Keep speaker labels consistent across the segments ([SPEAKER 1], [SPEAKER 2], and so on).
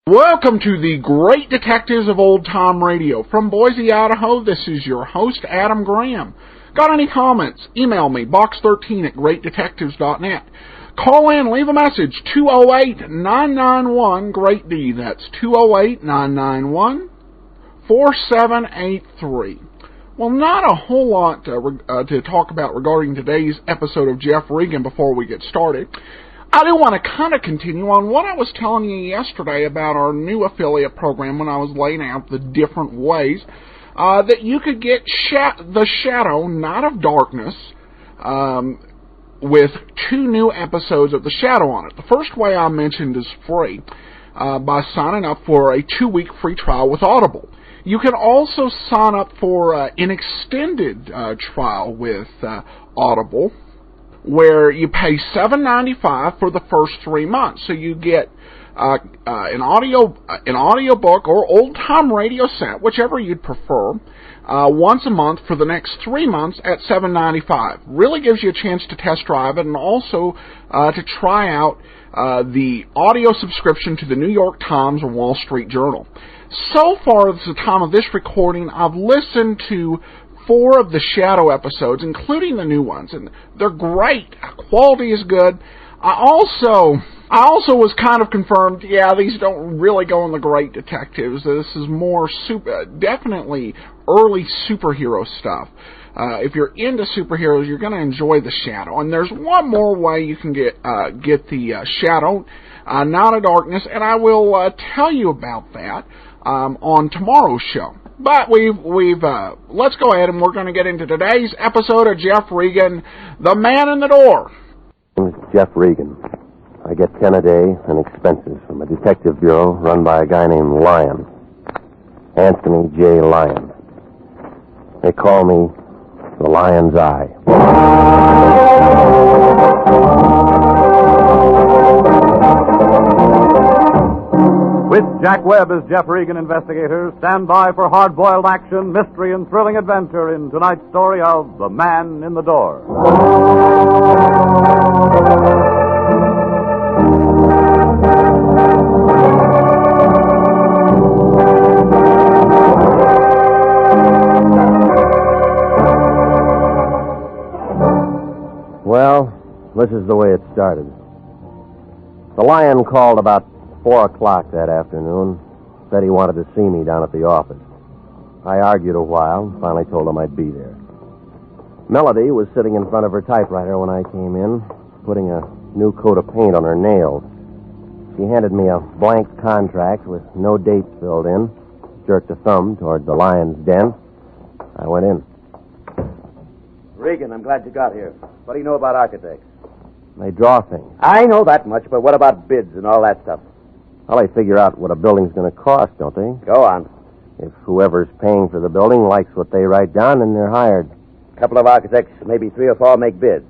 [SPEAKER 1] Welcome to the Great Detectives of Old Time Radio. From Boise, Idaho, this is your host, Adam Graham. Got any comments? Email me, box13@greatdetectives.net. Call in, leave a message, 208-991-GREAT-D. That's 208-991-4783. Well, not a whole lot to talk about regarding today's episode of Jeff Regan before we get started. I do want to kind of continue on what I was telling you yesterday about our new affiliate program when I was laying out the different ways that you could get The Shadow, Night of Darkness, with 2 new episodes of The Shadow on it. The first way I mentioned is free, by signing up for a 2-week free trial with Audible. You can also sign up for an extended trial with Audible, where you pay $7.95 for the first 3 months. So you get an audiobook or old-time radio set, whichever you'd prefer, once a month for the next 3 months at $7.95. Really gives you a chance to test drive it and also to try out the audio subscription to the New York Times or Wall Street Journal. So far, at the time of this recording, I've listened to 4 of the Shadow episodes, including the new ones, and they're great. Quality is good. I also was kind of confirmed, these don't really go in the Great Detectives. This is more definitely early superhero stuff. If you're into superheroes, you're going to enjoy The Shadow. And there's one more way you can get the Shadow, Night of Darkness, and I will tell you about that on tomorrow's show. But let's go ahead and we're going to get into today's episode of Jeff Regan, The Man in the Door.
[SPEAKER 2] My name is Jeff Regan. I get 10 a day and expenses from a detective bureau run by a guy named Lyon. Anthony J. Lyon. They call me the Lion's Eye.
[SPEAKER 3] With Jack Webb as Jeff Regan investigator, stand by for hard-boiled action, mystery, and thrilling adventure in tonight's story of The Man in the Door.
[SPEAKER 2] Well, this is the way it started. The Lion called about 4 o'clock that afternoon. Said he wanted to see me down at the office. I argued a while and finally told him I'd be there. Melody was sitting in front of her typewriter when I came in, putting a new coat of paint on her nails. She handed me a blank contract with no dates filled in, jerked a thumb toward the Lion's Den. I went in.
[SPEAKER 4] Regan, I'm glad you got here. What do you know about architects?
[SPEAKER 2] They draw things.
[SPEAKER 4] I know that much, but what about bids and all that stuff?
[SPEAKER 2] Well, they figure out what a building's going to cost, don't they?
[SPEAKER 4] Go on.
[SPEAKER 2] If whoever's paying for the building likes what they write down, then they're hired.
[SPEAKER 4] A couple of architects, maybe 3 or 4, make bids.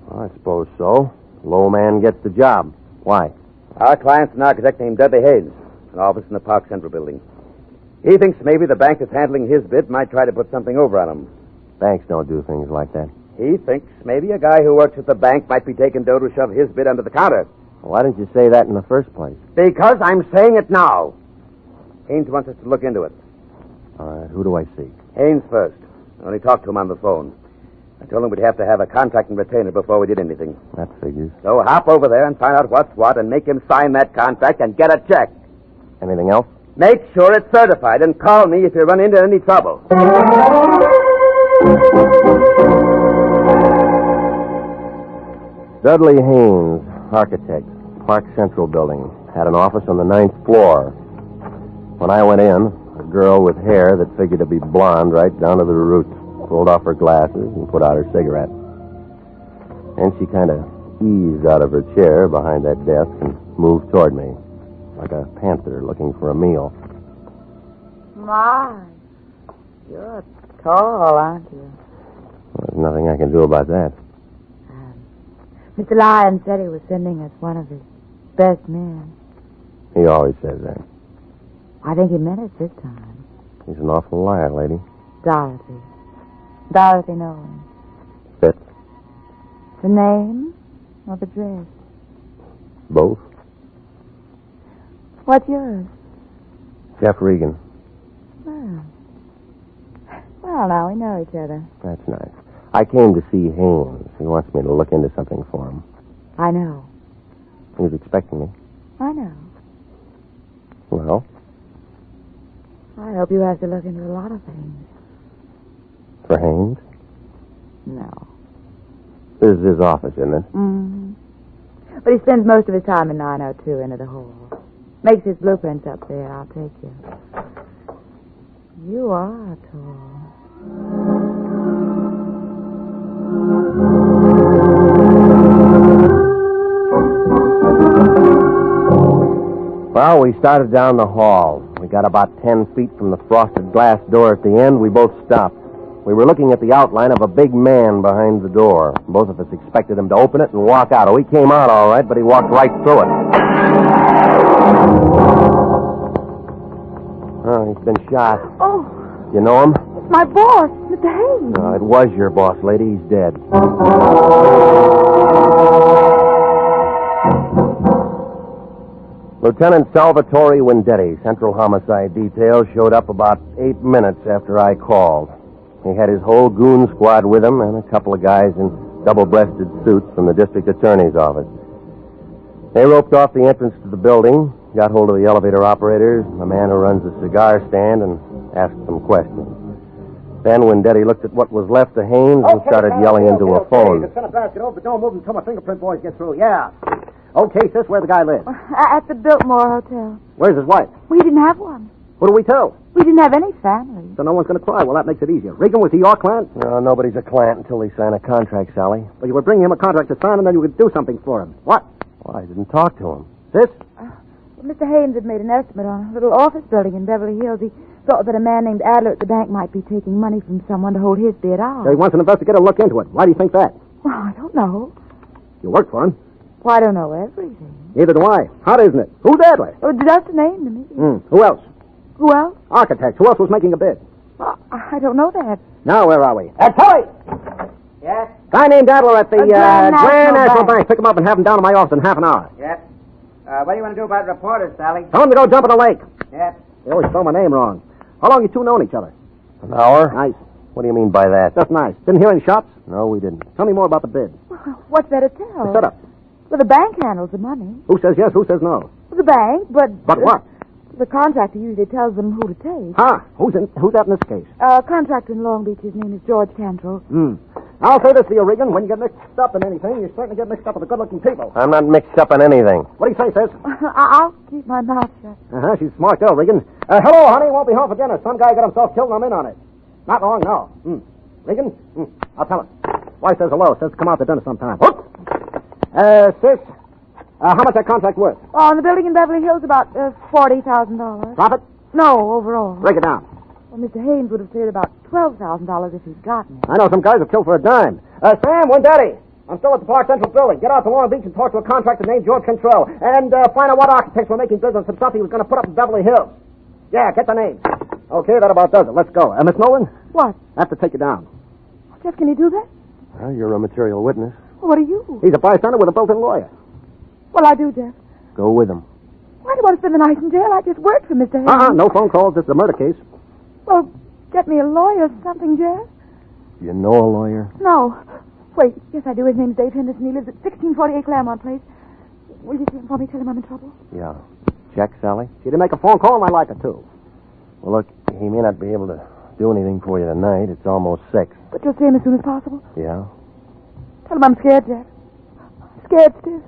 [SPEAKER 2] Well, I suppose so. Low man gets the job. Why?
[SPEAKER 4] Our client's an architect named Dudley Haynes, an office in the Park Central building. He thinks maybe the bank that's handling his bid might try to put something over on him.
[SPEAKER 2] Banks don't do things like that.
[SPEAKER 4] He thinks maybe a guy who works at the bank might be taking dough to shove his bid under the counter.
[SPEAKER 2] Why didn't you say that in the first place?
[SPEAKER 4] Because I'm saying it now. Haynes wants us to look into it.
[SPEAKER 2] All right, who do I see?
[SPEAKER 4] Haynes first. I only talked to him on the phone. I told him we'd have to have a contract and retainer before we did anything.
[SPEAKER 2] That figures.
[SPEAKER 4] So hop over there and find out what's what and make him sign that contract and get a check.
[SPEAKER 2] Anything else?
[SPEAKER 4] Make sure it's certified and call me if you run into any trouble.
[SPEAKER 2] Dudley Haynes, architect, Park Central building, had an office on the 9th floor. When I went in, a girl with hair that figured to be blonde right down to the roots pulled off her glasses and put out her cigarette. And she kind of eased out of her chair behind that desk and moved toward me, like a panther looking for a meal.
[SPEAKER 5] My, you're tall, aren't you?
[SPEAKER 2] There's nothing I can do about that.
[SPEAKER 5] Mr. Lyon said he was sending us one of his best men.
[SPEAKER 2] He always says that.
[SPEAKER 5] I think he meant it this time.
[SPEAKER 2] He's an awful liar, lady.
[SPEAKER 5] Dorothy. Dorothy Nolan.
[SPEAKER 2] Fits.
[SPEAKER 5] The name or the dress?
[SPEAKER 2] Both.
[SPEAKER 5] What's yours?
[SPEAKER 2] Jeff Regan.
[SPEAKER 5] Well, now we know each other.
[SPEAKER 2] That's nice. I came to see Haynes. He wants me to look into something for him.
[SPEAKER 5] I know.
[SPEAKER 2] He was expecting me.
[SPEAKER 5] I know.
[SPEAKER 2] Well?
[SPEAKER 5] I hope you have to look into a lot of things.
[SPEAKER 2] For Haynes?
[SPEAKER 5] No.
[SPEAKER 2] This is his office, isn't it?
[SPEAKER 5] Mm-hmm. But he spends most of his time in 902 into the hall. Makes his blueprints up there. I'll take you. You are tall.
[SPEAKER 2] Well, we started down the hall. We got about 10 feet from the frosted glass door at the end. We both stopped. We were looking at the outline of a big man behind the door. Both of us expected him to open it and walk out. Oh, he came out all right, but he walked right through it. Oh, he's been shot.
[SPEAKER 5] Oh.
[SPEAKER 2] You know him?
[SPEAKER 5] It's my boss, Mr. Haynes.
[SPEAKER 2] No, it was your boss, lady. He's dead. Lieutenant Salvatore Wendetti, Central Homicide Detail, showed up about 8 minutes after I called. He had his whole goon squad with him and a couple of guys in double-breasted suits from the district attorney's office. They roped off the entrance to the building, got hold of the elevator operators, the man who runs the cigar stand, and asked some questions. Then Wendetti looked at what was left of Haynes and started yelling into a phone.
[SPEAKER 6] Just send a basket over, but don't move until my fingerprint boys get through. Yeah. Okay, sis, where the guy lives?
[SPEAKER 5] At the Biltmore Hotel.
[SPEAKER 6] Where's his wife?
[SPEAKER 5] We didn't have one.
[SPEAKER 6] Who do we tell?
[SPEAKER 5] We didn't have any family.
[SPEAKER 6] So no one's going to cry. Well, that makes it easier. Regan, was he your client?
[SPEAKER 2] No, nobody's a client until they sign a contract, Sally.
[SPEAKER 6] Well, you would bring him a contract to sign, and then you would do something for him. What?
[SPEAKER 2] Well, I didn't talk to him.
[SPEAKER 6] Sis?
[SPEAKER 5] Mr. Haynes had made an estimate on a little office building in Beverly Hills. He thought that a man named Adler at the bank might be taking money from someone to hold his bid out.
[SPEAKER 6] So he wants an investigator to look into it. Why do you think that?
[SPEAKER 5] Well, I don't know.
[SPEAKER 6] You work for him.
[SPEAKER 5] Well, I don't know everything.
[SPEAKER 6] Neither do I. Hot, isn't it? Who's Adler?
[SPEAKER 5] Oh, just a name to me.
[SPEAKER 6] Who else?
[SPEAKER 5] Who else?
[SPEAKER 6] Architects. Who else was making a bid?
[SPEAKER 5] Well, I don't know that.
[SPEAKER 6] Now, where are we? Tully!
[SPEAKER 4] Yes?
[SPEAKER 6] Guy named Adler at the
[SPEAKER 5] Grand
[SPEAKER 6] National
[SPEAKER 5] National
[SPEAKER 6] Bank. Pick him up and have him down to my office in half an hour.
[SPEAKER 4] Yes. What do you want to do about reporters, Sally?
[SPEAKER 6] Tell him to go jump in the lake.
[SPEAKER 4] Yes.
[SPEAKER 6] They always spell my name wrong. How long you two known each other?
[SPEAKER 2] An hour?
[SPEAKER 6] Nice.
[SPEAKER 2] What do you mean by that?
[SPEAKER 6] That's nice. Didn't hear any shots?
[SPEAKER 2] No, we didn't.
[SPEAKER 6] Tell me more about the bid.
[SPEAKER 5] Well, what's there to tell?
[SPEAKER 6] The setup.
[SPEAKER 5] Well, the bank handles the money.
[SPEAKER 6] Who says yes, who says no?
[SPEAKER 5] Well, the bank, but...
[SPEAKER 6] But what?
[SPEAKER 5] The contractor usually tells them who to take.
[SPEAKER 6] Huh? Who's that in this case?
[SPEAKER 5] Contractor in Long Beach, his name is George Cantrell.
[SPEAKER 6] I'll say this to you, Regan. When you get mixed up in anything, you're starting to get mixed up with the good-looking people.
[SPEAKER 2] I'm not mixed up in anything.
[SPEAKER 6] What do you say, sis?
[SPEAKER 5] I'll keep my mouth shut.
[SPEAKER 6] She's a smart girl, Regan. Hello, honey. Won't be home for dinner. Some guy got himself killed and I'm in on it. Not long, no. Regan? I'll tell her. Wife says hello. Says to come out to dinner sometime. Whoop! Sis, how much that contract worth?
[SPEAKER 5] Oh, the building in Beverly Hills, about $40,000.
[SPEAKER 6] Profit?
[SPEAKER 5] No, overall.
[SPEAKER 6] Break it down.
[SPEAKER 5] Well, Mr. Haynes would have cleared about $12,000 if he's gotten it.
[SPEAKER 6] I know some guys have killed for a dime. Sam, Wendetti. I'm still at the Park Central building. Get out to Long Beach and talk to a contractor named George Control. And find out what architects were making bids on some stuff he was going to put up in Beverly Hills. Yeah, get the name. Okay, that about does it. Let's go. Miss Nolan?
[SPEAKER 5] What?
[SPEAKER 6] I have to take you down.
[SPEAKER 5] Jeff, can you do that?
[SPEAKER 2] Well, you're a material witness.
[SPEAKER 5] Well, what are you?
[SPEAKER 6] He's a bystander with a built-in lawyer.
[SPEAKER 5] Well, I do, Jeff.
[SPEAKER 2] Go with him.
[SPEAKER 5] Why do you want to spend the night in jail? I just worked for Mr. Haynes.
[SPEAKER 6] No phone calls. This is a murder case.
[SPEAKER 5] Well, get me a lawyer or something, Jeff.
[SPEAKER 2] You know a lawyer?
[SPEAKER 5] No. Wait, yes, I do. His name's Dave Henderson. He lives at 1648 Claremont Place. Will you see him for me? Tell him I'm in trouble.
[SPEAKER 2] Yeah. Check, Sally?
[SPEAKER 6] She didn't make a phone call, and I like her, too.
[SPEAKER 2] Well, look, he may not be able to do anything for you tonight. It's almost 6.
[SPEAKER 5] But you'll see him as soon as possible.
[SPEAKER 2] Yeah?
[SPEAKER 5] Tell him I'm scared, Jeff. Scared stiff.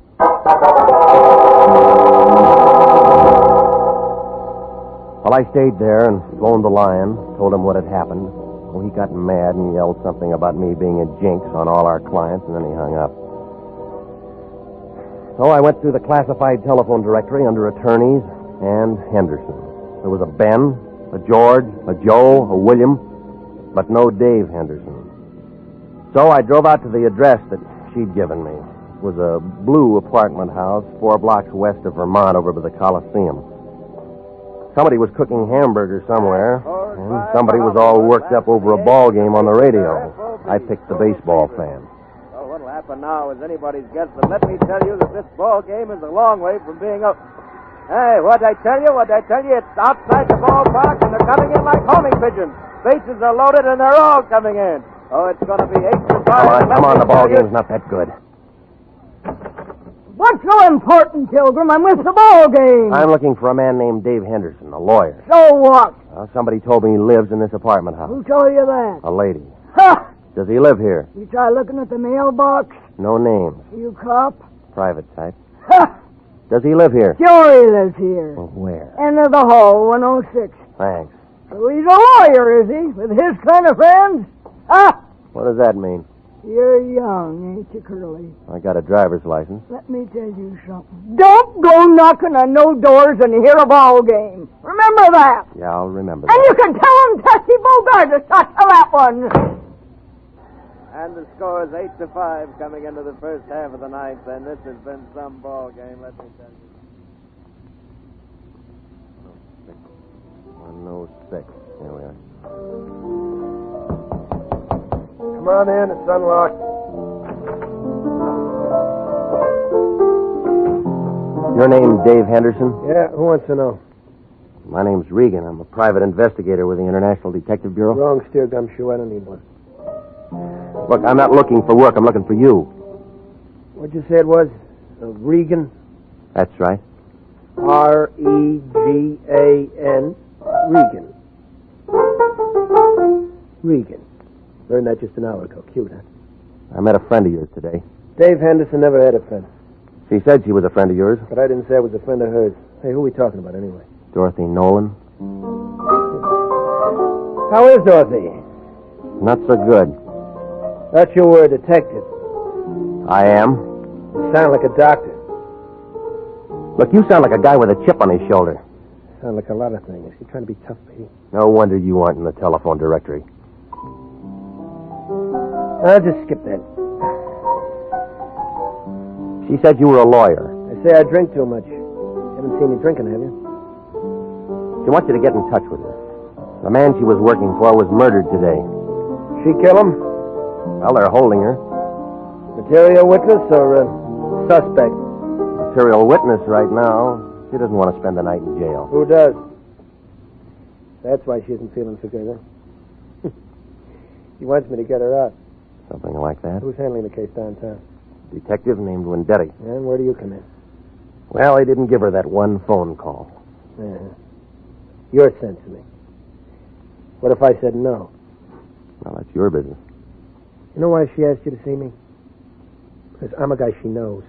[SPEAKER 2] Well, I stayed there and phoned the Lyon, told him what had happened. Well, he got mad and yelled something about me being a jinx on all our clients, and then he hung up. So I went through the classified telephone directory under attorneys and Henderson. There was a Ben, A George, a Joe, a William, but no Dave Henderson. So I drove out to the address that she'd given me. It was a blue apartment house 4 blocks west of Vermont over by the Coliseum. Somebody was cooking hamburgers somewhere, and somebody was all worked up over a ball game on the radio. I picked the baseball fan.
[SPEAKER 7] Well, what'll happen now is anybody's guess, but let me tell you that this ball game is a long way from being up. Hey, what'd I tell you? It's outside the ballpark, and they're coming in like homing pigeons. Bases are loaded, and they're all coming in. Oh, it's going to be 8-5.
[SPEAKER 2] Come on, the ball game's not that good.
[SPEAKER 8] What's so important, Pilgrim? I missed the ball game.
[SPEAKER 2] I'm looking for a man named Dave Henderson, a lawyer.
[SPEAKER 8] So what?
[SPEAKER 2] Somebody told me he lives in this apartment house.
[SPEAKER 8] Who told you that?
[SPEAKER 2] A lady.
[SPEAKER 8] Ha!
[SPEAKER 2] Does he live here?
[SPEAKER 8] You try looking at the mailbox?
[SPEAKER 2] No names.
[SPEAKER 8] You cop?
[SPEAKER 2] Private type.
[SPEAKER 8] Ha!
[SPEAKER 2] Does he live here?
[SPEAKER 8] Sure he lives here.
[SPEAKER 2] Well, where?
[SPEAKER 8] End of the hall, 106.
[SPEAKER 2] Thanks.
[SPEAKER 8] So he's a lawyer, is he? With his kind of friends? Ha!
[SPEAKER 2] What does that mean?
[SPEAKER 8] You're young, ain't you, Curly?
[SPEAKER 2] I got a driver's license.
[SPEAKER 8] Let me tell you something. Don't go knocking on no doors and hear a ball game. Remember that.
[SPEAKER 2] Yeah, I'll remember
[SPEAKER 8] And
[SPEAKER 2] that.
[SPEAKER 8] you can tell him Tessie Bogart to start to that one.
[SPEAKER 7] And the score is 8-5 coming into the first half of the ninth, and this has been some ball game, let me tell you.
[SPEAKER 2] 106. Here we are.
[SPEAKER 6] Come on in, it's unlocked.
[SPEAKER 2] Your name Dave Henderson?
[SPEAKER 6] Yeah, who wants to know?
[SPEAKER 2] My name's Regan. I'm a private investigator with the International Detective Bureau.
[SPEAKER 6] Wrong steer gumshoe, I don't need one.
[SPEAKER 2] Look, I'm not looking for work. I'm looking for you.
[SPEAKER 6] What'd you say it was? Regan?
[SPEAKER 2] That's right.
[SPEAKER 6] R-E-G-A-N. Regan. Regan. Learned that just an hour ago. Cute, huh?
[SPEAKER 2] I met a friend of yours today.
[SPEAKER 6] Dave Henderson never had a friend.
[SPEAKER 2] She said she was a friend of yours.
[SPEAKER 6] But I didn't say I was a friend of hers. Hey, who are we talking about anyway?
[SPEAKER 2] Dorothy Nolan.
[SPEAKER 6] How is Dorothy?
[SPEAKER 2] Not so good.
[SPEAKER 6] Thought you were a detective.
[SPEAKER 2] I am.
[SPEAKER 6] You sound like a doctor.
[SPEAKER 2] Look, you sound like a guy with a chip on his shoulder.
[SPEAKER 6] Sound like a lot of things. You trying to be tough, baby?
[SPEAKER 2] No wonder you aren't in the telephone directory.
[SPEAKER 6] I'll just skip that.
[SPEAKER 2] She said you were a lawyer.
[SPEAKER 6] I say I drink too much. Haven't seen you drinking, have you?
[SPEAKER 2] She wants you to get in touch with her. The man she was working for was murdered today.
[SPEAKER 6] She kill him?
[SPEAKER 2] Well, they're holding her.
[SPEAKER 6] Material witness or suspect?
[SPEAKER 2] Material witness right now. She doesn't want to spend the night in jail.
[SPEAKER 6] Who does? That's why she isn't feeling so good, huh? He wants me to get her out.
[SPEAKER 2] Something like that.
[SPEAKER 6] Who's handling the case downtown?
[SPEAKER 2] Detective named Wendetti.
[SPEAKER 6] And where do you come in?
[SPEAKER 2] Well, he didn't give her that one phone call.
[SPEAKER 6] Your sense of me. What if I said no?
[SPEAKER 2] Well, that's your business.
[SPEAKER 6] You know why she asked you to see me? Because I'm a guy she knows.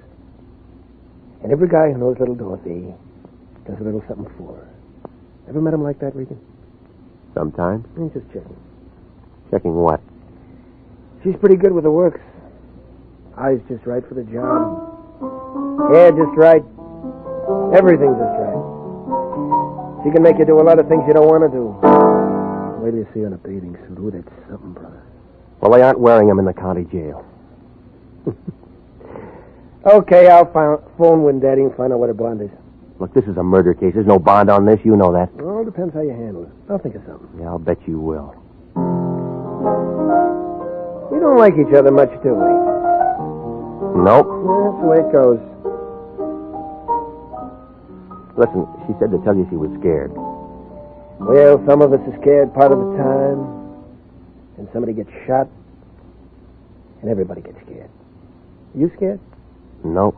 [SPEAKER 6] And every guy who knows little Dorothy does a little something for her. Ever met him like that, Regan?
[SPEAKER 2] Sometimes.
[SPEAKER 6] I'm just checking.
[SPEAKER 2] Checking what?
[SPEAKER 6] She's pretty good with the works. Eyes just right for the job. Hair just right. Everything just right. She can make you do a lot of things you don't want to do. Wait till you see her in a bathing suit. Ooh, that's something, brother.
[SPEAKER 2] Well, they aren't wearing them in the county jail.
[SPEAKER 6] Okay, I'll phone Wendetti and find out what her bond is.
[SPEAKER 2] Look, this is a murder case. There's no bond on this. You know that.
[SPEAKER 6] Well, depends how you handle it. I'll think of something.
[SPEAKER 2] Yeah, I'll bet you will.
[SPEAKER 6] We don't like each other much, do we?
[SPEAKER 2] Nope.
[SPEAKER 6] That's the way it goes.
[SPEAKER 2] Listen, she said to tell you she was scared.
[SPEAKER 6] Well, some of us are scared part of the time. And somebody gets shot. And everybody gets scared. You scared?
[SPEAKER 2] Nope.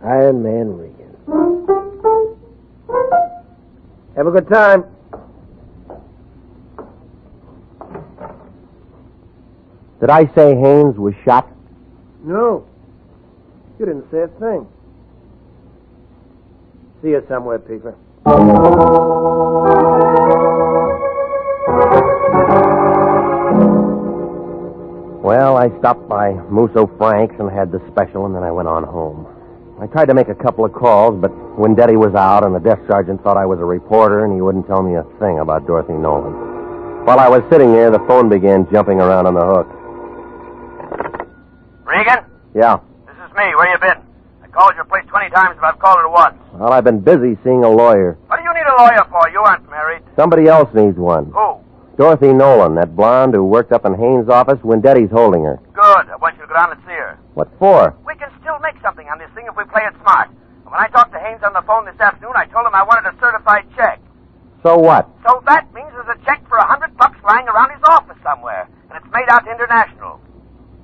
[SPEAKER 6] Iron Man Regan. Have a good time.
[SPEAKER 2] Did I say Haynes was shot?
[SPEAKER 6] No. You didn't say a thing. See you somewhere, Peeper.
[SPEAKER 2] Well, I stopped by Musso Frank's and had the special, and then I went on home. I tried to make a couple of calls, but Wendetti was out, and the desk sergeant thought I was a reporter, and he wouldn't tell me a thing about Dorothy Nolan. While I was sitting there, the phone began jumping around on the hook.
[SPEAKER 7] Regan?
[SPEAKER 2] Yeah.
[SPEAKER 7] This is me. Where you been? I called your place 20 times, but I've called it once.
[SPEAKER 2] Well, I've been busy seeing a lawyer.
[SPEAKER 7] What do you need a lawyer for? You aren't married.
[SPEAKER 2] Somebody else needs one.
[SPEAKER 7] Who?
[SPEAKER 2] Dorothy Nolan, that blonde who worked up in Haynes' office. Wendetti's holding her.
[SPEAKER 7] Good. I want you to go down and see her.
[SPEAKER 2] What for?
[SPEAKER 7] We can still make something on this thing if we play it smart. And when I talked to Haynes on the phone this afternoon, I told him I wanted a certified check.
[SPEAKER 2] So what?
[SPEAKER 7] So that means there's a check for $100 lying around his office somewhere, and it's made out to International.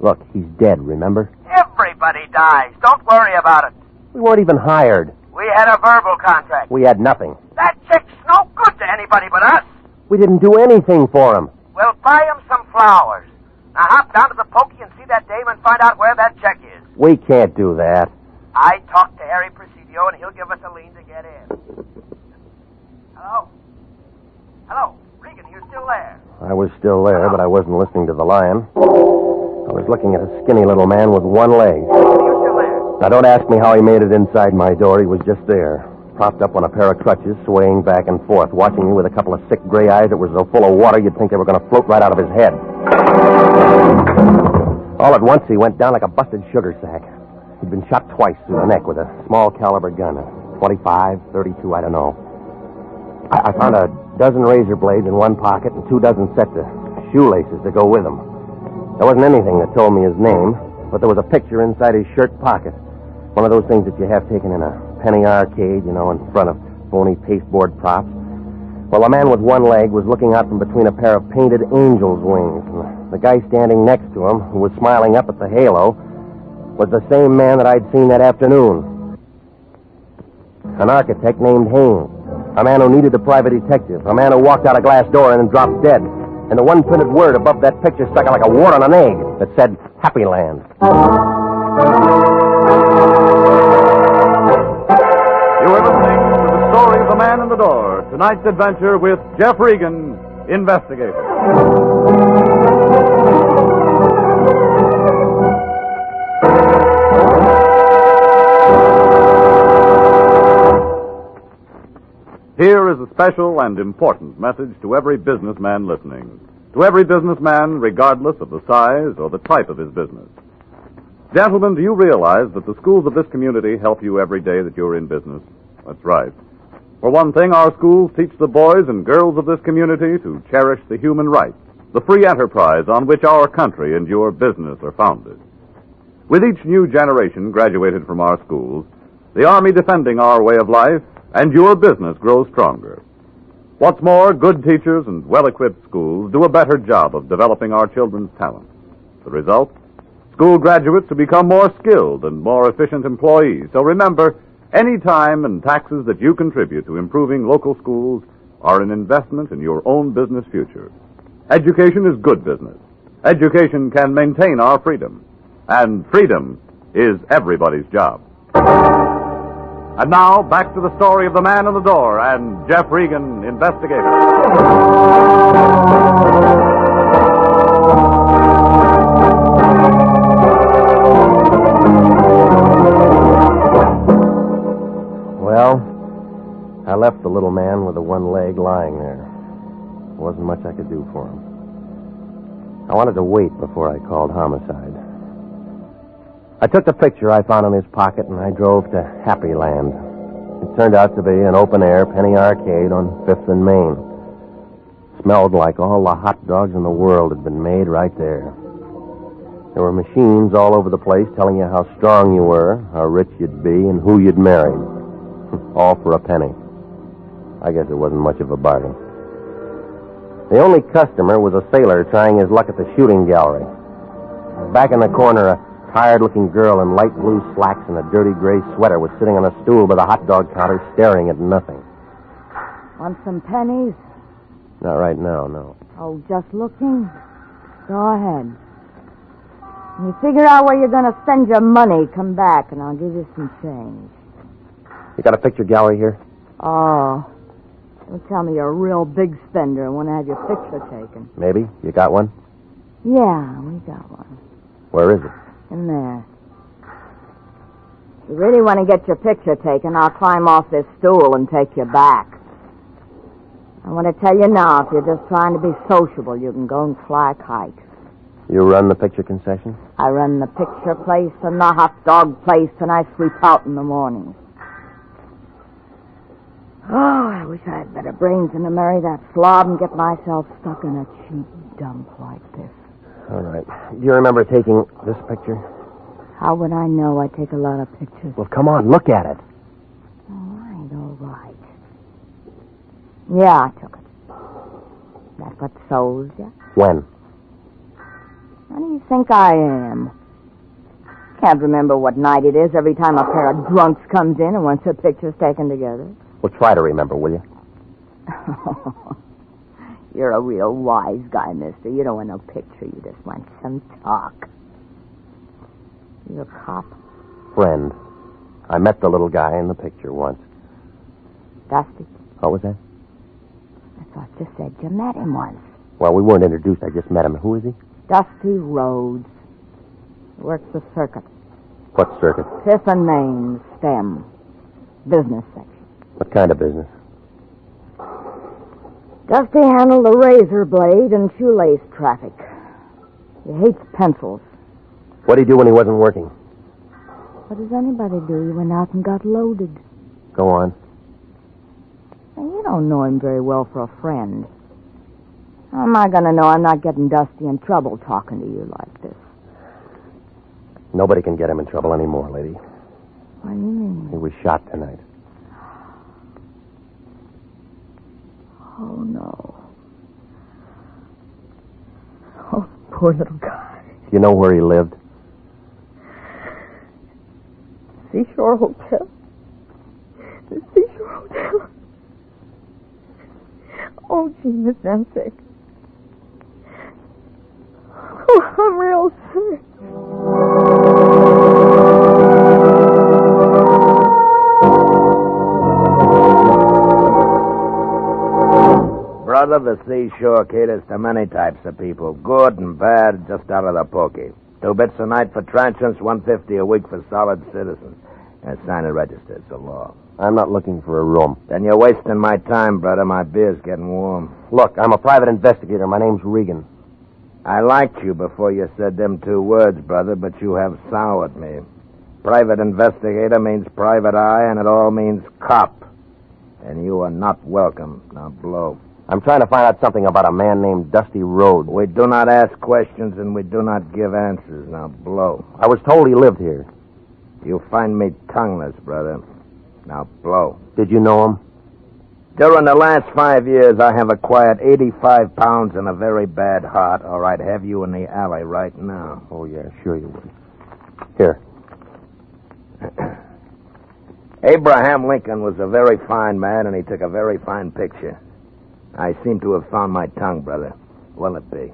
[SPEAKER 2] Look, he's dead, remember?
[SPEAKER 7] Everybody dies. Don't worry about it.
[SPEAKER 2] We weren't even hired.
[SPEAKER 7] We had a verbal contract.
[SPEAKER 2] We had nothing.
[SPEAKER 7] That check's no good to anybody but us.
[SPEAKER 2] We didn't do anything for him.
[SPEAKER 7] We'll buy him some flowers. Now hop down to the pokey and see that dame and find out where that check is.
[SPEAKER 2] We can't do that.
[SPEAKER 7] I talked to Harry Presidio, and he'll give us a lien to get in. Hello? Hello? Regan, you still there?
[SPEAKER 2] I was still there, but I wasn't listening to the Lion. I was looking at a skinny little man with one leg.
[SPEAKER 7] You still there?
[SPEAKER 2] Now, don't ask me how he made it inside my door. He was just there, propped up on a pair of crutches, swaying back and forth, watching me with a couple of sick gray eyes that were so full of water you'd think they were going to float right out of his head. All at once, he went down like a busted sugar sack. He'd been shot twice through the neck with a small caliber gun, a 25, 32, I don't know. I found a dozen razor blades in one pocket and 2 dozen sets of shoelaces to go with them. There wasn't anything that told me his name, but there was a picture inside his shirt pocket. One of those things that you have taken in a penny arcade, you know, in front of phony pasteboard props. Well, a man with one leg was looking out from between a pair of painted angel's wings. And the guy standing next to him, who was smiling up at the halo, was the same man that I'd seen that afternoon. An architect named Haynes. A man who needed a private detective. A man who walked out a glass door and then dropped dead. And the one printed word above that picture stuck out like a wart on an egg that said, Happy Land.
[SPEAKER 3] You are listening to the story of the man in the door. Tonight's adventure with Jeff Regan, investigator. Here is a special and important message to every businessman listening. To every businessman, regardless of the size or the type of his business. Gentlemen, do you realize that the schools of this community help you every day that you're in business? That's right. For one thing, our schools teach the boys and girls of this community to cherish the human rights, the free enterprise on which our country and your business are founded. With each new generation graduated from our schools, the Army defending our way of life, and your business grows stronger. What's more, good teachers and well-equipped schools do a better job of developing our children's talents. The result? School graduates who become more skilled and more efficient employees. So remember, any time and taxes that you contribute to improving local schools are an investment in your own business future. Education is good business. Education can maintain our freedom. And freedom is everybody's job. And now, back to the story of the man in the door and Jeff Regan, investigator.
[SPEAKER 2] Well, I left the little man with the one leg lying there. There wasn't much I could do for him. I wanted to wait before I called homicide. I took the picture I found in his pocket and I drove to Happy Land. It turned out to be an open-air penny arcade on 5th and Main. Smelled like all the hot dogs in the world had been made right there. There were machines all over the place telling you how strong you were, how rich you'd be, and who you'd marry. All for a penny. I guess it wasn't much of a bargain. The only customer was a sailor trying his luck at the shooting gallery. Back in the corner, a tired-looking girl in light blue slacks and a dirty gray sweater was sitting on a stool by the hot dog counter staring at nothing.
[SPEAKER 5] Want some pennies?
[SPEAKER 2] Not right now, no.
[SPEAKER 5] Oh, just looking? Go ahead. When you figure out where you're going to spend your money, come back and I'll give you some change.
[SPEAKER 2] You got a picture gallery here?
[SPEAKER 5] Oh. Don't tell me you're a real big spender and want to have your picture taken.
[SPEAKER 2] Maybe. You got one?
[SPEAKER 5] Yeah, we got one.
[SPEAKER 2] Where is it?
[SPEAKER 5] In there.
[SPEAKER 8] If you really want to get your picture taken, I'll climb off this stool and take you back. I want to tell you now, if you're just trying to be sociable, you can go and fly a kite.
[SPEAKER 2] You run the picture concession?
[SPEAKER 8] I run the picture place and the hot dog place, and I sweep out in the morning. Oh, I wish I had better brains than to marry that slob and get myself stuck in a cheap dump like this.
[SPEAKER 2] All right. Do you remember taking this picture?
[SPEAKER 8] How would I know? I take a lot of pictures.
[SPEAKER 2] Well, come on, look at it.
[SPEAKER 8] All right. Yeah, I took it. That's what sold you?
[SPEAKER 2] When?
[SPEAKER 8] How do you think I am? Can't remember what night it is every time a pair of drunks comes in and wants their pictures taken together.
[SPEAKER 2] Well, try to remember, will you?
[SPEAKER 8] You're a real wise guy, mister. You don't want no picture. You just want some talk. You a cop?
[SPEAKER 2] Friend. I met the little guy in the picture once.
[SPEAKER 8] Dusty?
[SPEAKER 2] What was that?
[SPEAKER 8] I thought you said you met him once.
[SPEAKER 2] Well, we weren't introduced. I just met him. Who is he?
[SPEAKER 8] Dusty Rhodes. Works the circuit.
[SPEAKER 2] What circuit?
[SPEAKER 8] Fifth and Main, STEM. Business section.
[SPEAKER 2] What kind of business?
[SPEAKER 8] Dusty handled the razor blade and shoelace traffic. He hates pencils.
[SPEAKER 2] What did he do when he wasn't working?
[SPEAKER 8] What does anybody do? He went out and got loaded.
[SPEAKER 2] Go on.
[SPEAKER 8] Now, you don't know him very well for a friend. How am I going to know I'm not getting Dusty in trouble talking to you like this?
[SPEAKER 2] Nobody can get him in trouble anymore, lady.
[SPEAKER 8] What do you mean?
[SPEAKER 2] He was shot tonight.
[SPEAKER 8] Oh, no. Oh, poor little guy.
[SPEAKER 2] Do you know where he lived?
[SPEAKER 8] Seashore Hotel. The Seashore Hotel. Oh, gee, Miss Nancy. Oh, I'm real sick.
[SPEAKER 4] Brother, the seashore caters to many types of people, good and bad, just out of the pokey. 2 bits a night for transients, $1.50 a week for solid citizens. And sign and register, it's a law.
[SPEAKER 2] I'm not looking for a room.
[SPEAKER 4] Then you're wasting my time, brother. My beer's getting warm.
[SPEAKER 2] Look, I'm a private investigator. My name's Regan.
[SPEAKER 4] I liked you before you said them 2 words, brother, but you have soured me. Private investigator means private eye, and it all means cop. And you are not welcome. Now blow.
[SPEAKER 2] I'm trying to find out something about a man named Dusty Rhodes.
[SPEAKER 4] We do not ask questions, and we do not give answers. Now blow.
[SPEAKER 2] I was told he lived here.
[SPEAKER 4] You find me tongueless, brother. Now blow.
[SPEAKER 2] Did you know him?
[SPEAKER 4] During the last 5 years, I have acquired 85 pounds and a very bad heart, or I'd have you in the alley right now.
[SPEAKER 2] Oh, yeah, sure you would. Here.
[SPEAKER 4] Abraham Lincoln was a very fine man, and he took a very fine picture. I seem to have found my tongue, brother. Will it be?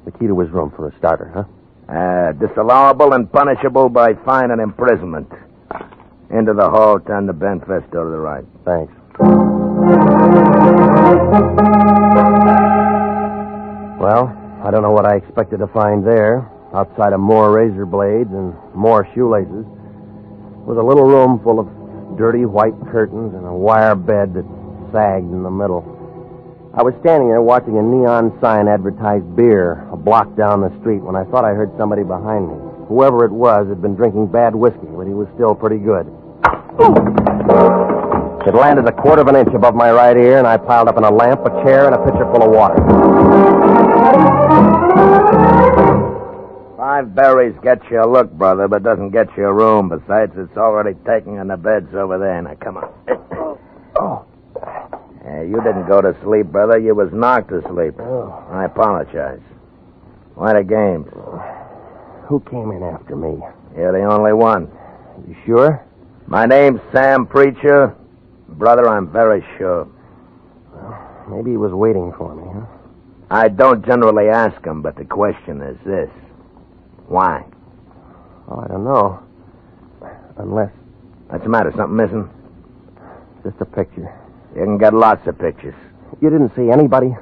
[SPEAKER 2] The key to his room for a starter, huh?
[SPEAKER 4] Disallowable and punishable by fine and imprisonment. Into the hall, turn the bent vest door to the right.
[SPEAKER 2] Thanks. Well, I don't know what I expected to find there. Outside of more razor blades and more shoelaces was a little room full of dirty white curtains and a wire bed that sagged in the middle. I was standing there watching a neon sign advertise beer a block down the street when I thought I heard somebody behind me. Whoever it was had been drinking bad whiskey, but he was still pretty good. It landed a quarter of an inch above my right ear, and I piled up in a lamp, a chair, and a pitcher full of water.
[SPEAKER 4] 5 berries gets you a look, brother, but doesn't get you a room. Besides, it's already taken and the bed's over there. Now, come on.
[SPEAKER 2] Oh.
[SPEAKER 4] You didn't go to sleep, brother. You was knocked asleep.
[SPEAKER 2] Oh.
[SPEAKER 4] I apologize. What a game.
[SPEAKER 2] Who came in after me?
[SPEAKER 4] You're the only one.
[SPEAKER 2] You sure?
[SPEAKER 4] My name's Sam Preacher. Brother, I'm very sure.
[SPEAKER 2] Well, maybe he was waiting for me, huh?
[SPEAKER 4] I don't generally ask him, but the question is this. Why?
[SPEAKER 2] Oh, I don't know. Unless...
[SPEAKER 4] What's the matter? Something missing?
[SPEAKER 2] Just a picture.
[SPEAKER 4] You can get lots of pictures.
[SPEAKER 2] You didn't see anybody?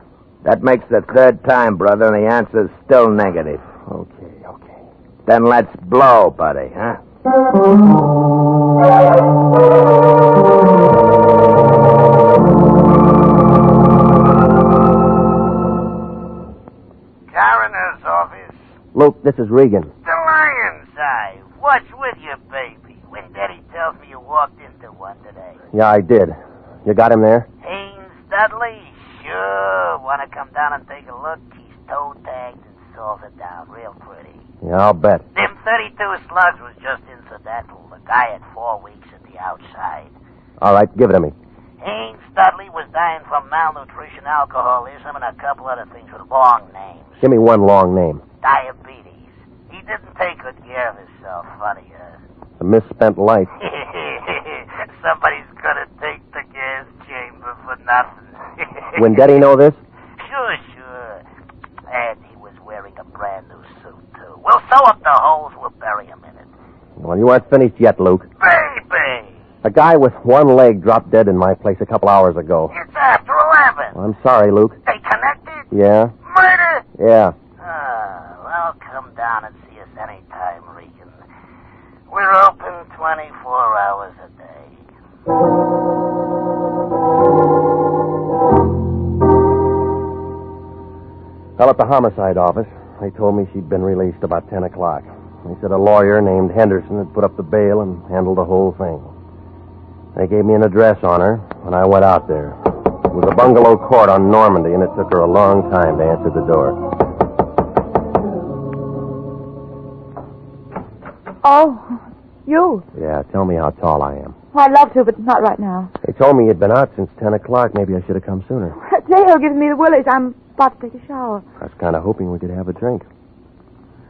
[SPEAKER 4] That makes the 3rd time, brother, and the answer's still negative.
[SPEAKER 2] Okay.
[SPEAKER 4] Then let's blow, buddy, huh?
[SPEAKER 9] Coroner's office.
[SPEAKER 2] Luke, this is Regan.
[SPEAKER 9] The Lion's Eye. What's with you, baby? When Daddy tells me you walked into one today.
[SPEAKER 2] Yeah, I did. You got him there?
[SPEAKER 9] Haynes Dudley? Sure. Want to come down and take a look? He's toe-tagged and salted down real pretty.
[SPEAKER 2] Yeah, I'll bet.
[SPEAKER 9] Them 32 slugs was just incidental. The guy had 4 weeks at the outside.
[SPEAKER 2] All right, give it to me.
[SPEAKER 9] Haynes Dudley was dying from malnutrition, alcoholism, and a couple other things with long names.
[SPEAKER 2] Give me one long name.
[SPEAKER 9] Diabetes. He didn't take good care of himself. Funny,
[SPEAKER 2] A misspent life.
[SPEAKER 9] Somebody's gonna take the gas chamber for nothing.
[SPEAKER 2] When Daddy know this?
[SPEAKER 9] Sure. And he was wearing a brand new suit, too. We'll sew up the holes. We'll bury him in it.
[SPEAKER 2] Well, you aren't finished yet, Luke.
[SPEAKER 9] Baby!
[SPEAKER 2] A guy with one leg dropped dead in my place a couple hours ago.
[SPEAKER 9] It's after 11.
[SPEAKER 2] Well, I'm sorry, Luke.
[SPEAKER 9] They connected?
[SPEAKER 2] Yeah?
[SPEAKER 9] Murder?
[SPEAKER 2] Yeah.
[SPEAKER 9] Well, come down and see us anytime, Regan. We're open 24 hours a day.
[SPEAKER 2] Well, at the homicide office, they told me she'd been released about 10 o'clock. They said a lawyer named Henderson had put up the bail and handled the whole thing. They gave me an address on her when I went out there. It was a bungalow court on Normandy, and it took her a long time to answer the door.
[SPEAKER 5] Oh, you.
[SPEAKER 2] Yeah, tell me how tall I am.
[SPEAKER 5] I'd love to, but not right now.
[SPEAKER 2] They told me you'd been out since 10 o'clock. Maybe I should have come sooner.
[SPEAKER 5] Dale gives me the willies. I'm about to take a shower.
[SPEAKER 2] I was kind of hoping we could have a drink.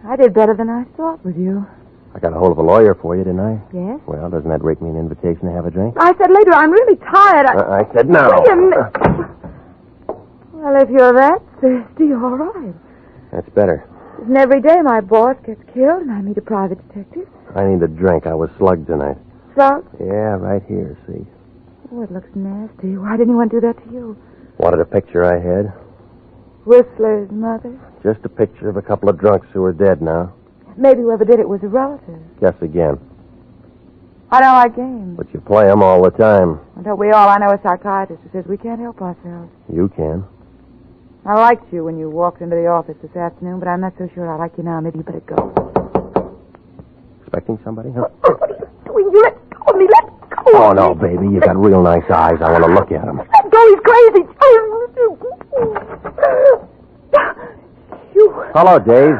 [SPEAKER 5] I did better than I thought with you.
[SPEAKER 2] I got a hold of a lawyer for you, didn't I?
[SPEAKER 5] Yes?
[SPEAKER 2] Well, doesn't that rake me an invitation to have a drink?
[SPEAKER 5] I said later, I'm really tired.
[SPEAKER 2] I said no.
[SPEAKER 5] Wait a minute. Well, if you're that thirsty, all right.
[SPEAKER 2] That's better.
[SPEAKER 5] Isn't every day my boss gets killed and I meet a private detective?
[SPEAKER 2] I need a drink. I was slugged tonight.
[SPEAKER 5] Slugged?
[SPEAKER 2] Yeah, right here, see?
[SPEAKER 5] Oh, it looks nasty. Why didn't anyone do that to you?
[SPEAKER 2] Wanted a picture I had?
[SPEAKER 5] Whistler's mother?
[SPEAKER 2] Just a picture of a couple of drunks who are dead now.
[SPEAKER 5] Maybe whoever did it was a relative.
[SPEAKER 2] Guess again.
[SPEAKER 5] I don't like games.
[SPEAKER 2] But you play them all the time.
[SPEAKER 5] Well, don't we all? I know a psychiatrist who says we can't help ourselves.
[SPEAKER 2] You can.
[SPEAKER 5] I liked you when you walked into the office this afternoon, but I'm not so sure I like you now. Maybe you better go.
[SPEAKER 2] Expecting somebody, huh?
[SPEAKER 5] What are you doing? You let go of me. Let go
[SPEAKER 2] Oh,
[SPEAKER 5] of
[SPEAKER 2] no,
[SPEAKER 5] me.
[SPEAKER 2] baby. You got real nice eyes. I want to look at them.
[SPEAKER 5] Let go. He's crazy. You.
[SPEAKER 2] Hello, Dave.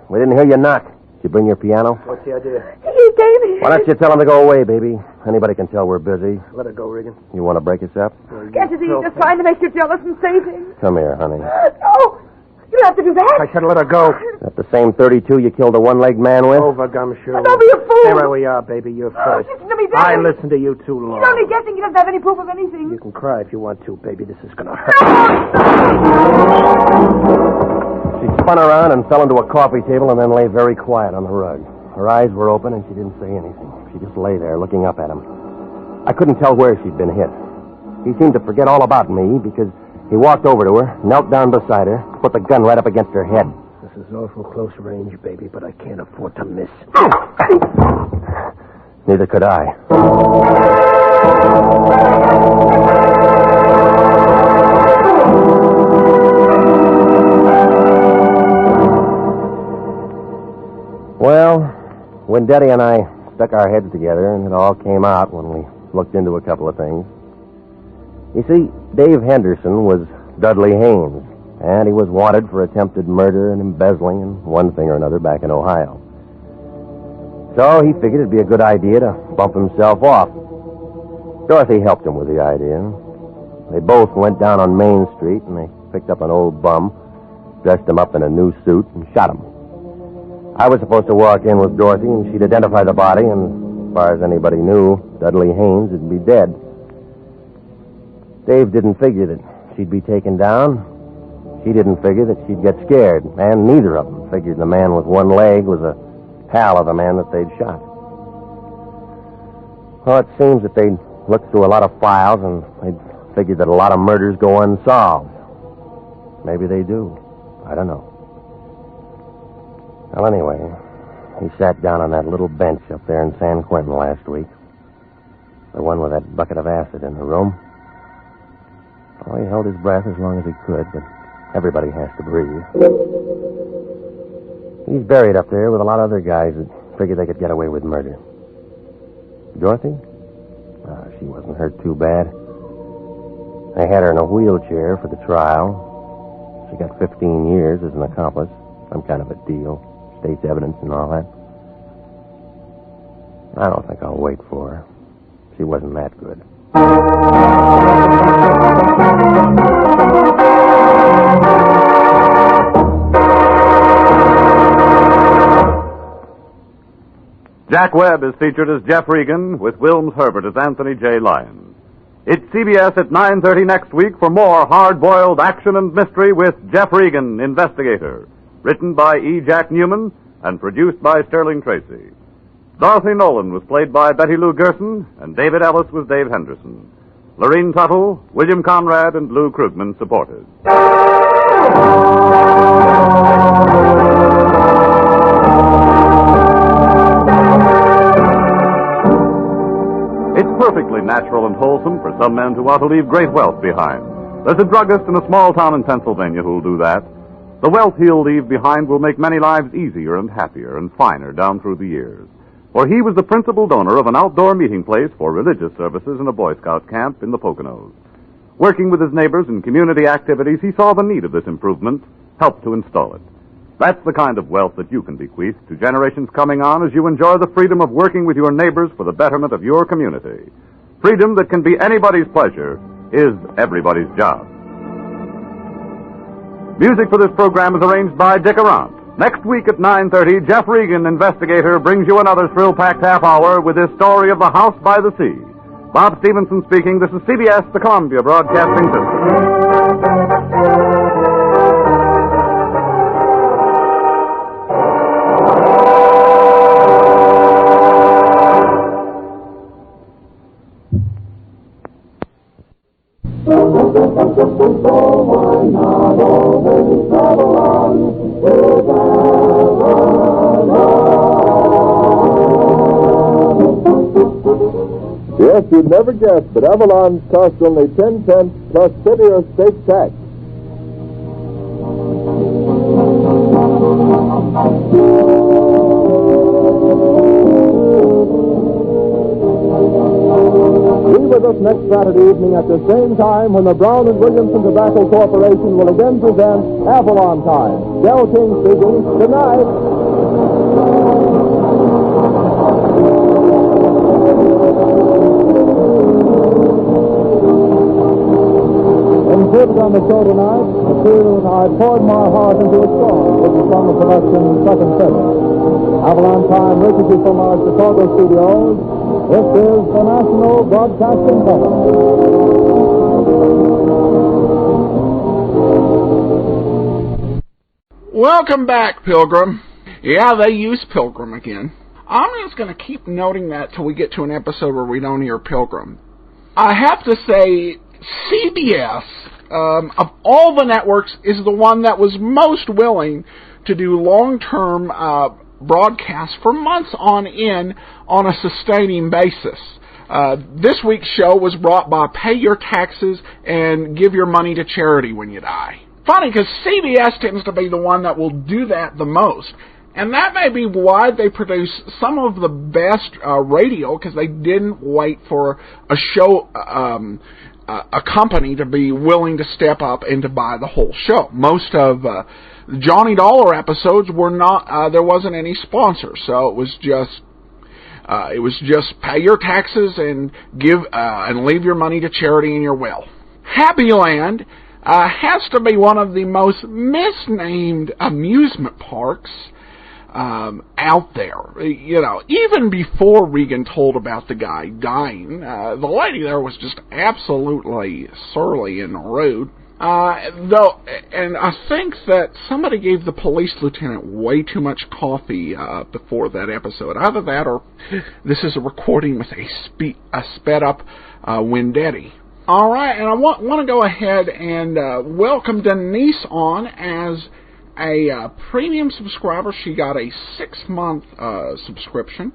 [SPEAKER 2] We didn't hear you knock. Did you bring your piano?
[SPEAKER 6] What's the idea?
[SPEAKER 5] He gave me.
[SPEAKER 2] Why don't you tell him to go away, baby? Anybody can tell we're busy.
[SPEAKER 6] Let it go, Regan.
[SPEAKER 2] You want to break us up?
[SPEAKER 5] Can't you see he's just trying to make you jealous and say things?
[SPEAKER 2] Come here, honey.
[SPEAKER 5] No. You don't have to do that.
[SPEAKER 6] I said let her go.
[SPEAKER 2] Is that the same 32 you killed a one-legged man with?
[SPEAKER 6] Over, Gumshoe.
[SPEAKER 5] Don't be a fool.
[SPEAKER 6] Stay where we are, baby. You're first.
[SPEAKER 5] Listen to me,
[SPEAKER 6] I
[SPEAKER 5] Daddy.
[SPEAKER 6] listened to you too long.
[SPEAKER 5] He's only guessing. He doesn't have any proof of anything.
[SPEAKER 6] You can cry if you want to, baby. This is going to hurt.
[SPEAKER 2] She spun around and fell into a coffee table and then lay very quiet on the rug. Her eyes were open and she didn't say anything. She just lay there looking up at him. I couldn't tell where she'd been hit. He seemed to forget all about me because he walked over to her, knelt down beside her, put the gun right up against her head.
[SPEAKER 6] This is awful close range, baby, but I can't afford to miss.
[SPEAKER 2] Neither could I. Well, when Daddy and I stuck our heads together, and it all came out when we looked into a couple of things. You see, Dave Henderson was Dudley Haynes, and he was wanted for attempted murder and embezzling and one thing or another back in Ohio. So he figured it'd be a good idea to bump himself off. Dorothy helped him with the idea. They both went down on Main Street, and they picked up an old bum, dressed him up in a new suit, and shot him. I was supposed to walk in with Dorothy, and she'd identify the body, and as far as anybody knew, Dudley Haynes would be dead. Dave didn't figure that she'd be taken down. She didn't figure that she'd get scared, and neither of them figured the man with one leg was a pal of the man that they'd shot. Well, it seems that they'd looked through a lot of files, and they'd figured that a lot of murders go unsolved. Maybe they do. I don't know. Well, anyway, He sat down on that little bench up there in San Quentin last week. The one with that bucket of acid in the room. Oh, he held his breath as long as he could, but everybody has to breathe. He's buried up there with a lot of other guys that figured they could get away with murder. Dorothy? She wasn't hurt too bad. They had her in a wheelchair for the trial. She got 15 years as an accomplice. Some kind of a deal. State's evidence and all that. I don't think I'll wait for her. She wasn't that good.
[SPEAKER 3] Jack Webb is featured as Jeff Regan, with Wilms Herbert as Anthony J. Lyon. It's CBS at 9:30 next week for more hard-boiled action and mystery with Jeff Regan, Investigator. Written by E. Jack Newman and produced by Sterling Tracy. Dorothy Nolan was played by Betty Lou Gerson, and David Ellis was Dave Henderson. Lorene Tuttle, William Conrad, and Lou Krugman supported. It's perfectly natural and wholesome for some men to want to leave great wealth behind. There's a druggist in a small town in Pennsylvania who'll do that. The wealth he'll leave behind will make many lives easier and happier and finer down through the years. For he was the principal donor of an outdoor meeting place for religious services in a Boy Scout camp in the Poconos. Working with his neighbors in community activities, he saw the need of this improvement, helped to install it. That's the kind of wealth that you can bequeath to generations coming on as you enjoy the freedom of working with your neighbors for the betterment of your community. Freedom that can be anybody's pleasure is everybody's job. Music for this program is arranged by Dick Arant. Next week at 9:30, Jeff Regan, Investigator, brings you another thrill-packed half hour with his story of the House by the Sea. Bob Stevenson speaking. This is CBS, the Columbia Broadcasting System.
[SPEAKER 10] Yes, you'd never guess, but Avalons cost only 10 cents plus city or state tax. Be with us next Saturday evening at the same time when the Brown and Williamson Tobacco Corporation will again present Avalon Time. Del King speaking. Good night. Included on the show tonight, the tune I Poured My Heart Into a Song, which is from the production Second Fiddle. Avalon Time reaches you from our Chicago studios. This is the National Broadcasting Company.
[SPEAKER 1] Welcome back, Pilgrim. Yeah, they use Pilgrim again. I'm just going to keep noting that till we get to an episode where we don't hear Pilgrim. I have to say, CBS, of all the networks, is the one that was most willing to do long-term broadcasts for months on end on a sustaining basis. This week's show was brought by Pay Your Taxes and Give Your Money to Charity When You Die. Funny, because CBS tends to be the one that will do that the most. And that may be why they produce some of the best radio, because they didn't wait for a show, a company to be willing to step up and to buy the whole show. Most of the Johnny Dollar episodes were not, there wasn't any sponsor, so it was just pay your taxes and give, and leave your money to charity in your will. Happy Land has to be one of the most misnamed amusement parks out there. You know, even before Regan told about the guy dying, the lady there was just absolutely surly and rude. And I think that somebody gave the police lieutenant way too much coffee before that episode. Either that or this is a recording with a sped up Wendetti. All right, and I want to go ahead and welcome Denise on as a premium subscriber. She got a 6-month subscription.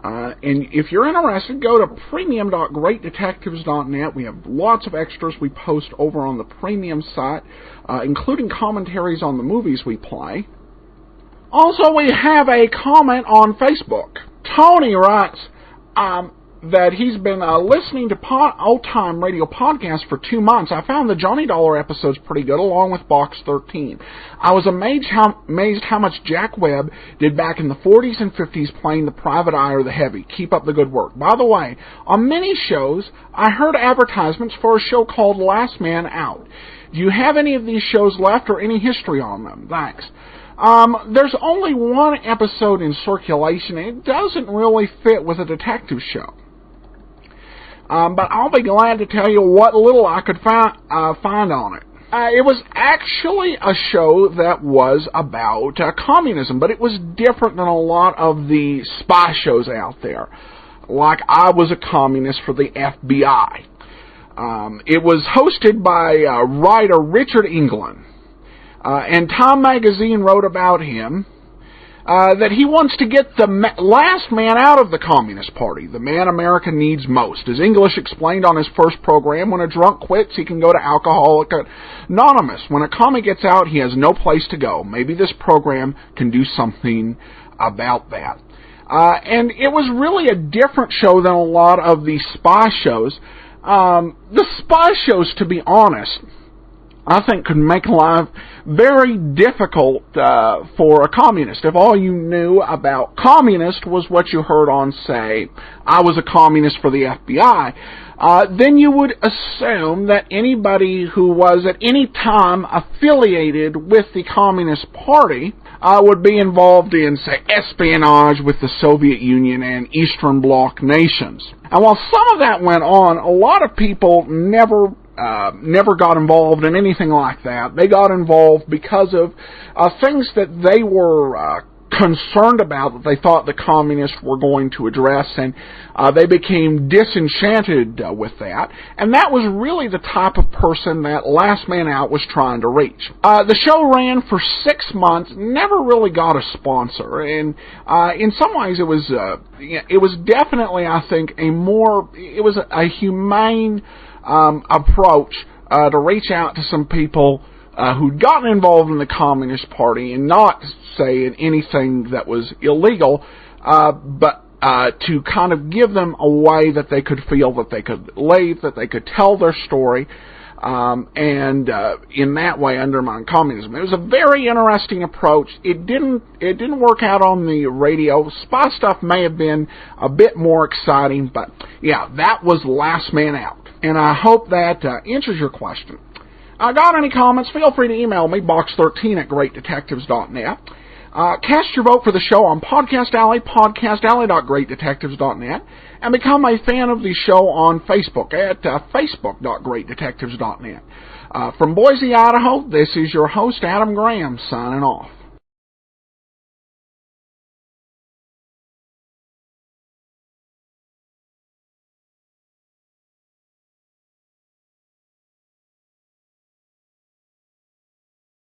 [SPEAKER 1] And if you're interested, go to premium.greatdetectives.net. We have lots of extras we post over on the premium site, including commentaries on the movies we play. Also, we have a comment on Facebook. Tony writes that he's been listening to old-time radio podcasts for 2 months. I found the Johnny Dollar episodes pretty good, along with Box 13. I was amazed how much Jack Webb did back in the 40s and 50s playing the private eye or the heavy. Keep up the good work. By the way, on many shows, I heard advertisements for a show called Last Man Out. Do you have any of these shows left or any history on them? Thanks. There's only one episode in circulation, and it doesn't really fit with a detective show. But I'll be glad to tell you what little I could find on it. It was actually a show that was about communism, but it was different than a lot of the spy shows out there. Like I Was a Communist for the FBI. It was hosted by writer Richard England. And Time Magazine wrote about him that he wants to get the last man out of the Communist Party, the man America needs most. As English explained on his first program, when a drunk quits, he can go to Alcoholics Anonymous. When a commie gets out, he has no place to go. Maybe this program can do something about that. And it was really a different show than a lot of the spy shows. The spy shows, to be honest, I think could make life very difficult for a communist. If all you knew about communist was what you heard on, say, I Was a Communist for the FBI, then you would assume that anybody who was at any time affiliated with the Communist Party would be involved in, say, espionage with the Soviet Union and Eastern Bloc nations. And while some of that went on, a lot of people never got involved in anything like that. They got involved because of things that they were concerned about, that they thought the communists were going to address, and they became disenchanted with that. And that was really the type of person that Last Man Out was trying to reach. The show ran for 6 months, never really got a sponsor, and in some ways it was definitely, I think, a humane approach to reach out to some people who'd gotten involved in the Communist Party and not saying anything that was illegal, but to kind of give them a way that they could feel that they could leave, that they could tell their story, and in that way undermine communism. It was a very interesting approach. It didn't work out on the radio. Spy stuff may have been a bit more exciting, but yeah, that was Last Man Out. And I hope that answers your question. Got any comments? Feel free to email me, box13@greatdetectives.net. Cast your vote for the show on Podcast Alley, podcastalley.greatdetectives.net, and become a fan of the show on Facebook at facebook.greatdetectives.net. From Boise, Idaho, this is your host, Adam Graham, signing off.